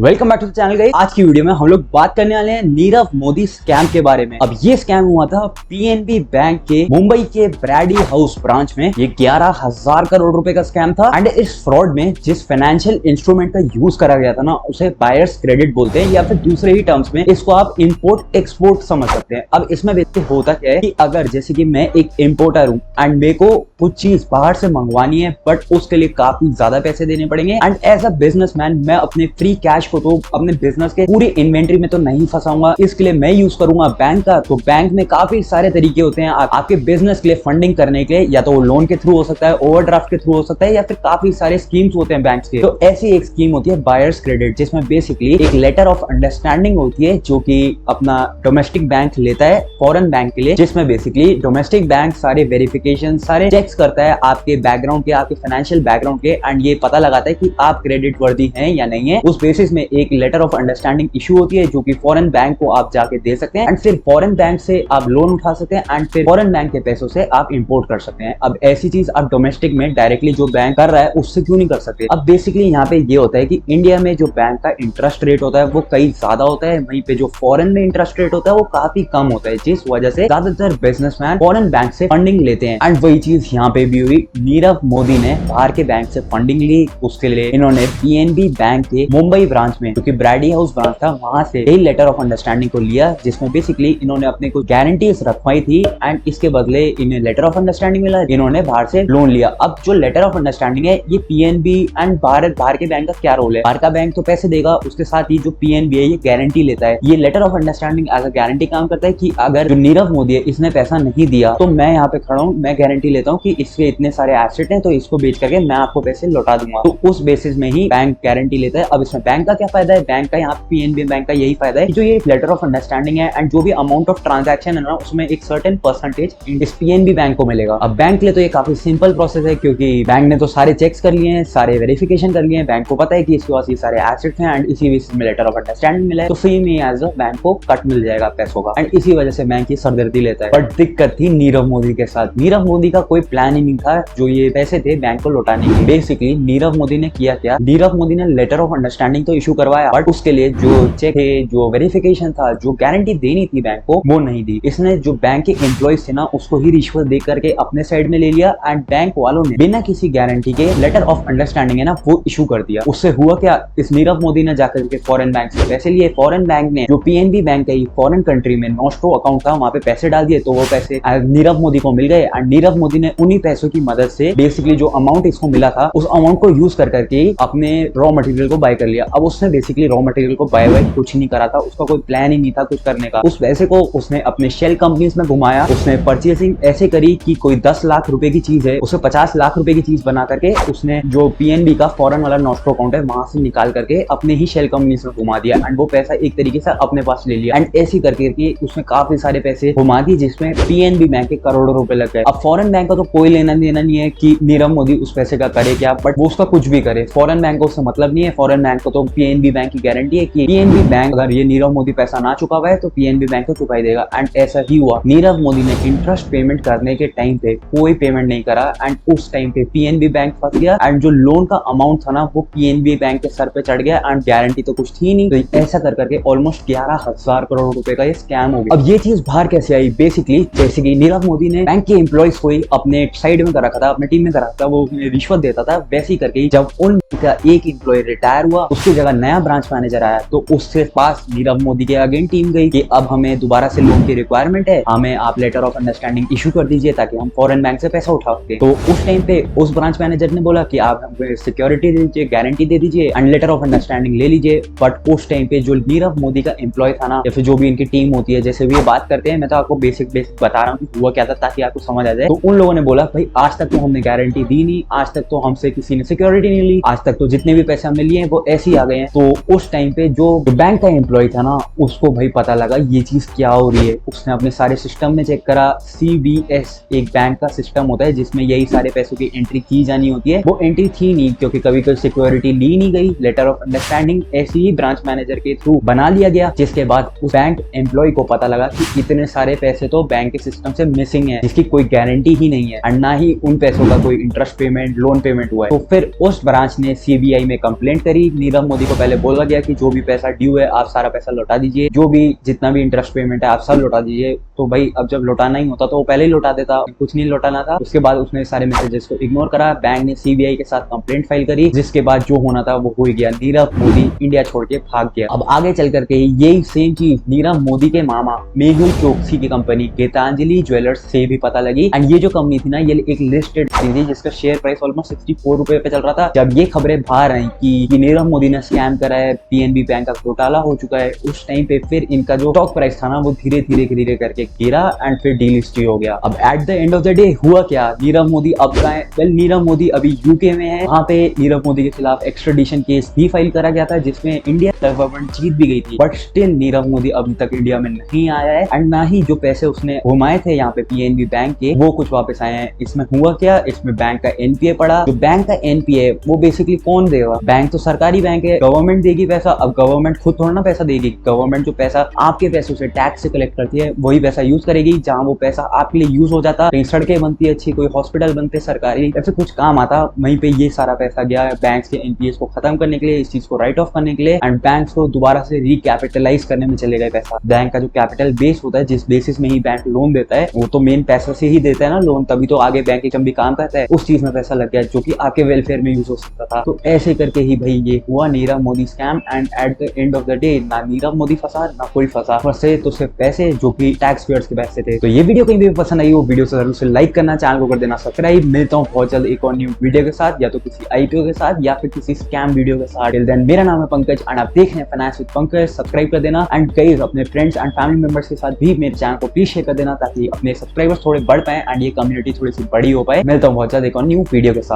Welcome back to the channel guys. आज की video में हम लोग बात करने वाले हैं नीरव मोदी स्कैम के बारे में। अब ये स्कैम हुआ था पीएनबी बैंक के मुंबई के ब्रैडी हाउस ब्रांच में। ये 11,000 करोड़ रुपए का स्कैम था। एंड इस फ्रॉड में जिस फाइनेंशियल इंस्ट्रूमेंट का यूज करा गया था ना, उसे बायर्स क्रेडिट बोलते हैं, या फिर दूसरे ही टर्म्स में इसको आप इंपोर्ट एक्सपोर्ट समझ सकते हैं। अब इसमें बेसिकली होता क्या है कि अगर जैसे कि मैं एक इम्पोर्टर हूँ एंड मेरे को कुछ चीज बाहर से मंगवानी है, बट उसके लिए काफी ज्यादा पैसे देने पड़ेंगे। एंड एज अ बिजनेसमैन मैं अपने फ्री कैश को तो अपने बिजनेस के पूरी इन्वेंट्री में तो नहीं फंसाऊंगा, इसके लिए मैं यूज करूंगा बैंक का। तो बैंक में काफी सारे तरीके होते हैं आपके बिजनेस के लिए फंडिंग करने के लिए, या तो वो लोन के थ्रू हो सकता है, ओवरड्राफ्ट के थ्रू हो सकता है, या फिर काफी सारे स्कीम्स होते हैं बैंक के। तो ऐसी एक स्कीम होती है बायर्स क्रेडिट, जिसमें बेसिकली एक लेटर ऑफ अंडरस्टैंडिंग होती है जो कि अपना डोमेस्टिक बैंक लेता है फॉरेन बैंक के लिए, जिसमें बेसिकली डोमेस्टिक बैंक सारे वेरिफिकेशन सारे चेक्स करता है आपके बैकग्राउंड के, आपके फाइनेंशियल बैकग्राउंड के, एंड ये पता लगाता है कि आप क्रेडिट वर्दी हैं या नहीं है। उस बेसिस में एक लेटर ऑफ अंडरस्टैंडिंग इशू होती है जो कि फॉरेन बैंक को आप जाके दे सकते हैं, एंड फिर फॉरेन बैंक से आप लोन उठा सकते हैं, एंड फिर फॉरेन बैंक के पैसों से आप इंपोर्ट कर सकते हैं। अब ऐसी चीज आप डोमेस्टिक में डायरेक्टली जो बैंक कर रहा है उससे क्यों नहीं कर सकते? अब बेसिकली यहाँ पे ये होता है कि इंडिया में जो बैंक का इंटरेस्ट रेट होता है वो कई ज्यादा होता है, वहीं पे जो फॉरेन में इंटरेस्ट रेट होता है वो काफी कम होता है, जिस वजह से ज्यादातर बिजनेसमैन फॉरेन बैंक से फंडिंग लेते हैं। एंड वही चीज यहाँ पे भी हुई। नीरव मोदी ने बाहर के बैंक से फंडिंग ली, उसके लिए इन्होंने पीएनबी बैंक के मुंबई ब्रांच में, जो कि ब्रैडी हाउस ब्रांच था, वहां से एक लेटर ऑफ अंडरस्टैंडिंग को लिया, जिसमें बेसिकली इन्होंने अपने को गारंटीज रखवाई थी, एंड इसके बदले इन्हें लेटर ऑफ अंडरस्टैंडिंग मिला, इन्होंने बाहर से लोन लिया। अब जो लेटर ऑफ अंडरस्टैंडिंग है, ये पीएनबी एंड बाहर के बैंक का क्या रोल है? बाहर का बैंक तो पैसे देगा, उसके साथ ही जो पीएनबी है ये गारंटी लेता है। ये letter of understanding as a guarantee काम करता है कि अगर जो नीरव मोदी है इसने पैसा नहीं दिया तो मैं यहाँ पे खड़ा हूँ, मैं गारंटी लेता हूँ कि इसके इतने सारे एसेट हैं, तो इसको बेच करके मैं आपको पैसे लौटा दूंगा। तो उस बेसिस में ही बैंक गारंटी लेता है। अब इसमें बैंक का क्या फायदा है? बैंक का यहाँ पीएनबी बैंक का यही फायदा है कि जो ये लेटर ऑफ अंडरस्टैंडिंग है एंड जो भी अमाउंट ऑफ ट्रांजैक्शन है ना, उसमें एक सर्टेन परसेंटेज इस पीएनबी बैंक को मिलेगा। अब बैंक के लिए तो ये काफी सिंपल प्रोसेस है, क्योंकि बैंक ने तो सारे चेक्स कर लिए हैं, सारे वेरिफिकेशन कर लिए हैं, बैंक को पता है कि इसके पास ये सारे एसेट्स हैं, एंड इसी बेसिस में लेटर ऑफ अंडरस्टैंडिंग मिला है, तो फ्री में एज अ बैंक को कट मिल जाएगा पैसों का, एंड इसी वजह से बैंक की सरदर्दी लेता है। बट दिक्कत थी नीरव मोदी के साथ। नीरव मोदी का कोई प्लान ही नहीं था जो ये पैसे थे बैंक को लौटाने के। बेसिकली नीरव मोदी ने किया क्या? नीरव मोदी ने लेटर ऑफ अंडरस्टैंडिंग तो इशू करवाया, बट उसके लिए जो चेक है, जो वेरिफिकेशन था, जो गारंटी देनी थी बैंक को, वो नहीं दी। इसने जो बैंक के एम्प्लॉइज थे ना, उसको ही रिश्वत दे करके अपने साइड में ले लिया, एंड बैंक वालों ने बिना किसी गारंटी के लेटर ऑफ अंडरस्टैंडिंग है ना वो इशू कर दिया। उससे हुआ क्या? इस नीरव मोदी ने जाकर के फॉरेन बैंक से पैसे लिए, फॉरेन बैंक ने जो पीएनबी बैंक है फॉरेन कंट्री में नॉस्ट्रो अकाउंट था, वहां पे पैसे डाल दिए, तो वो पैसे नीरव मोदी को मिल गए, एंड नीरव मोदी ने उन्हीं पैसों की मदद से बेसिकली जो अमाउंट इसको मिला था उस अमाउंट को यूज कर करके अपने रॉ मटेरियल को बाय कर लिया। अब उसने बेसिकली रॉ मटेरियल को बाय कुछ नहीं करा था, उसका कोई प्लान ही नहीं था कुछ करने का। उस पैसे को उसने अपने शेल कंपनीज में घुमाया, उसने परचेसिंग ऐसे करी कि कोई 10 लाख रुपए की चीज है, उसे 50 लाख रुपए की चीज बना करके उसने जो पीएनबी का फॉरेन वाला नॉस्ट्रो अकाउंट है वहां से निकाल करके अपने ही शेल कंपनीज में घुमा दिया, एंड वो पैसा एक तरीके से अपने पास ले लिया। एंड ऐसी करके उसने काफी सारे पैसे घुमा दिए, जिसमें पीएनबी बैंक के करोड़ों रुपए लग गए। अब फॉरेन बैंक का तो कोई लेना देना नहीं है कि नीरव मोदी उस पैसे का करे क्या, बट वो उसका कुछ भी करे, फॉरेन बैंक को उससे मतलब नहीं है। फॉरेन बैंक को तो पीएनबी बैंक की गारंटी है कि पीएनबी बैंक अगर ये नीरव मोदी पैसा ना चुका हुआ है तो पीएनबी बैंक को चुकाई देगा, एंड ऐसा ही हुआ। नीरव मोदी ने इंटरेस्ट पेमेंट करने के टाइम पे कोई पेमेंट नहीं करा, एंड उस टाइम पे पीएनबी बैंक फंस गया, एंड जो लोन का अमाउंट था ना वो पीएनबी बैंक के सर पे चढ़ गया, एंड गारंटी तो कुछ थी नहीं। तो ऐसा कर करके ऑलमोस्ट 11,000 करोड़ रुपए का ये स्कैम हो गया। अब ये चीज बाहर कैसे आई? बेसिकली जैसे कि नीरव मोदी ने बैंक के एम्प्लॉइज को ही अपने साइड में कर रखा था, अपने टीम में कर रखा था, वो रिश्वत देता था। वैसे ही करके जब उनका एक एम्प्लॉय रिटायर हुआ, उसकी जगह नया ब्रांच मैनेजर आया, तो उसके पास नीरव मोदी के अगेन टीम गई कि अब हमें दोबारा से लोन की रिक्वायरमेंट है, हमें आप लेटर ऑफ अंडरस्टैंडिंग इशू कर दीजिए ताकि हम फॉरेन बैंक से पैसा उठा सके। तो उस टाइम पे उस ब्रांच मैनेजर ने बोला कि आप हमें सिक्योरिटी दे दीजिए, गारंटी दे दीजिए, एंड लेटर ऑफ अंडरस्टैंडिंग ले लीजिए। बट उस टाइम पे जो नीरव मोदी का एम्प्लॉय था ना, या फिर जो भी इनकी टीम होती है, जैसे भी ये बात करते हैं, मैं तो आपको बेसिक बता रहा हूँ हुआ क्या था ताकि आपको समझ आ जाए। तो उन लोगों ने बोला भाई आज तक तो हमने गारंटी दी नहीं, आज तक तो हमसे किसी ने सिक्योरिटी नहीं ली, आज तक तो जितने भी पैसे हमने लिए हैं वो ऐसे ही आ गए हैं। तो उस टाइम पे जो बैंक का एम्प्लॉय था ना, उसको भाई पता लगा ये चीज क्या हो रही है। उसने अपने सारे सिस्टम में चेक करा। CBS एक बैंक का सिस्टम होता है जिसमें यही सारे पैसों की एंट्री की जानी होती है, वो एंट्री थी नहीं, क्योंकि कभी कोई सिक्योरिटी ली नहीं गई। लेटर ऑफ अंडरस्टैंडिंग ऐसे ही ब्रांच मैनेजर के थ्रू बना लिया गया, जिसके बाद उस बैंक एम्प्लॉय को पता लगा कि इतने सारे पैसे तो बैंक के सिस्टम से मिसिंग है, जिसकी कोई गारंटी ही नहीं है, और ना ही उन पैसों का कोई इंटरेस्ट पेमेंट, लोन पेमेंट हुआ है। तो फिर उस ब्रांच ने CBI में कंप्लेंट करी नीरव मोदी को पहले बोला गया कि जो भी पैसा ड्यू है आप सारा पैसा लौटा दीजिए, जो भी जितना भी इंटरेस्ट पेमेंट है आप सब लौटा दीजिए। तो भाई अब जब लौटाना ही होता तो वो पहले ही लौटा देता, कुछ नहीं लौटाना था। उसके बाद उसने सारे मैसेजेस को इग्नोर करा। बैंक ने सीबीआई के साथ कंप्लेंट फाइल करी, जिसके बाद जो होना था वो हो ही गया। नीरव मोदी इंडिया छोड़ के भाग गया। अब आगे चल करके यही सेम चीज नीरव मोदी के मामा मेहुल चोकसी की कंपनी गीतांजलि ज्वेलर्स से भी पता लगी। एंड ये जो कंपनी थी ना, ये एक लिस्टेड थी जिसका शेयर प्राइस ऑलमोस्ट 64 रुपए पे चल रहा था। जब ये खबरें बाहर आई कि नीरव मोदी ने स्कैम करा है, पीएनबी बैंक का घोटाला हो चुका है, उस टाइम पे फिर इनका जो स्टॉक प्राइस था ना वो धीरे धीरे करके गिरा एंड फिर डीलिस्ट हो गया। अब at the end of the day हुआ क्या, नीरव मोदी अब कहाँ है? वेल, नीरव मोदी अभी यूके में है। वहाँ पे नीरव मोदी के खिलाफ एक्स्ट्राडिशन केस भी फाइल करा गया था, जिसमें इंडिया गवर्नमेंट जीत भी गई थी। बट स्टिल नीरव मोदी अभी तक इंडिया में नहीं आया है एंड ना ही जो पैसे उसने घुमाए थे यहाँ पे पीएनबी बैंक के वो कुछ वापस आए हैं। इसमें हुआ क्या, इसमें बैंक का एनपीए पड़ा। जो बैंक का एनपीए वो बेसिकली कौन देगा? बैंक तो सरकारी बैंक है, गवर्नमेंट देगी पैसा। अब गवर्नमेंट खुद थोड़ा ना पैसा देगी, गवर्नमेंट जो पैसा आपके पैसों से टैक्स से कलेक्ट करती है वही पैसा यूज करेगी। जहाँ वो पैसा आपके लिए यूज हो जाता, कहीं सड़कें बनती है अच्छी, कोई हॉस्पिटल बनते सरकारी, या फिर कुछ काम आता, वहीं पे ये सारा पैसा गया बैंक के एनपीएस को खत्म करने के लिए, इस चीज को राइट ऑफ करने के लिए एंड बैंक को दोबारा से रिकैपिटलाइज करने में चले गए पैसा। बैंक का जो कैपिटल बेस होता है, जिस बेसिस में ही बैंक लोन देता है, वो तो मेन पैसा से ही देता है ना लोन, तभी तो आगे बैंक जब भी काम करता है उस चीज में पैसा लग गया जो कि आपके वेलफेयर में यूज हो सकता था। तो ऐसे करके ही भाई ये हुआ Nirav Modi scam. And at the end of the day ना नीरव मोदी फंसा ना कोई फंसे तो सिर्फ पैसे जो कि टैक्स पेयर्स के पैसे थे। तो ये वीडियो कहीं भी पसंद आई हो, वीडियो से जरूर से लाइक करना, चैनल को कर देना सब्सक्राइब। मिलता हूँ बहुत जल्द एक और न्यू वीडियो के साथ, या तो किसी आईपीओ के साथ या फिर किसी स्कैम वीडियो के साथ। टिल देन मेरा नाम है पंकज एंड आप देख रहे हैं फाइनेंस विद पंकज। सब्सक्राइब कर देना एंड गाइस अपने फ्रेंड्स एंड फैमिली मेंबर्स के साथ भी मेरे चैनल को प्लीज शेयर कर देना, ताकि अपने सब्सक्राइबर्स थोड़े बढ़ पाए एंड ये कम्युनिटी थोड़ी सी बड़ी हो पाए। मिलता हूँ बहुत जल्द एक और न्यू वीडियो के साथ।